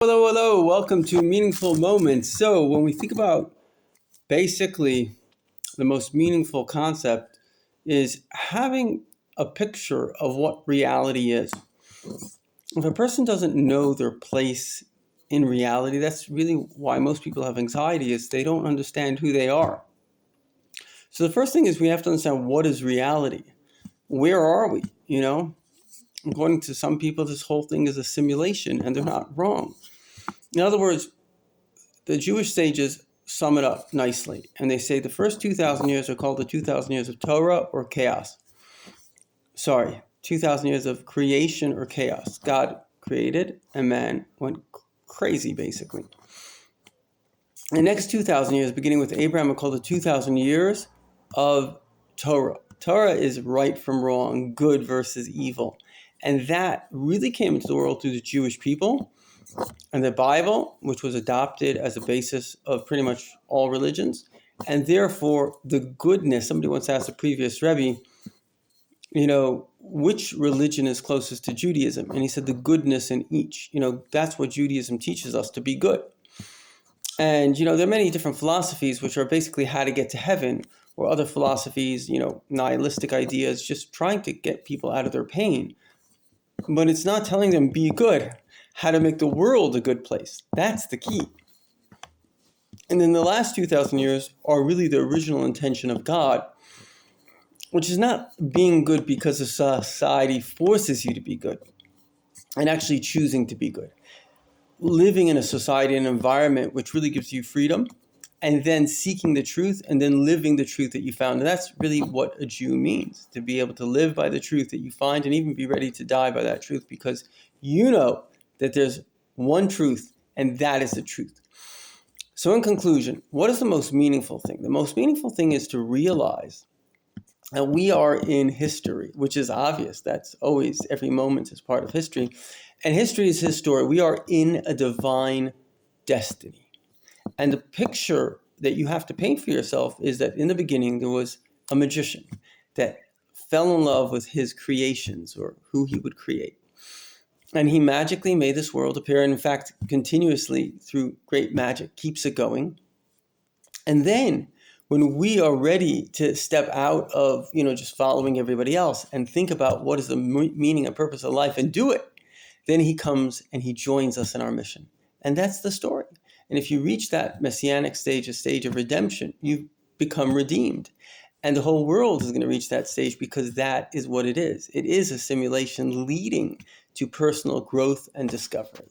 Hello, hello. Welcome to Meaningful Moments. So, when we think about basically the most meaningful concept is having a picture of what reality is. If a person doesn't know their place in reality, that's really why most people have anxiety is they don't understand who they are. So, the first thing is we have to understand what is reality. Where are we? According to some people, this whole thing is a simulation and they're not wrong. In other words, the Jewish sages sum it up nicely, and they say the first 2,000 years are called the 2,000 years of Torah or chaos. 2,000 years of creation or chaos. God created, and man went crazy, basically. The next 2,000 years, beginning with Abraham, are called the 2,000 years of Torah. Torah is right from wrong, good versus evil. And that really came into the world through the Jewish people. And the Bible, which was adopted as a basis of pretty much all religions, and therefore the goodness. Somebody once asked a previous Rebbe, which religion is closest to Judaism? And he said the goodness in each. That's what Judaism teaches us, to be good. And, there are many different philosophies which are basically how to get to heaven, or other philosophies, nihilistic ideas, just trying to get people out of their pain. But it's not telling them be good, how to make the world a good place. That's the key. And then the last 2,000 years are really the original intention of God, which is not being good because the society forces you to be good and actually choosing to be good. Living in a society, an environment which really gives you freedom, and then seeking the truth and then living the truth that you found. And that's really what a Jew means, to be able to live by the truth that you find and even be ready to die by that truth, because you know that there's one truth and that is the truth. So in conclusion, what is the most meaningful thing? The most meaningful thing is to realize that we are in history, which is obvious. That's always, every moment is part of history. And history is his story. We are in a divine destiny. And the picture that you have to paint for yourself is that in the beginning there was a magician that fell in love with his creations, or who he would create. And he magically made this world appear, and in fact, continuously through great magic, keeps it going. And then when we are ready to step out of, just following everybody else and think about what is the meaning and purpose of life and do it, then he comes and he joins us in our mission. And that's the story. And if you reach that messianic stage, a stage of redemption, you become redeemed. And the whole world is going to reach that stage, because that is what it is. It is a simulation leading to personal growth and discovery.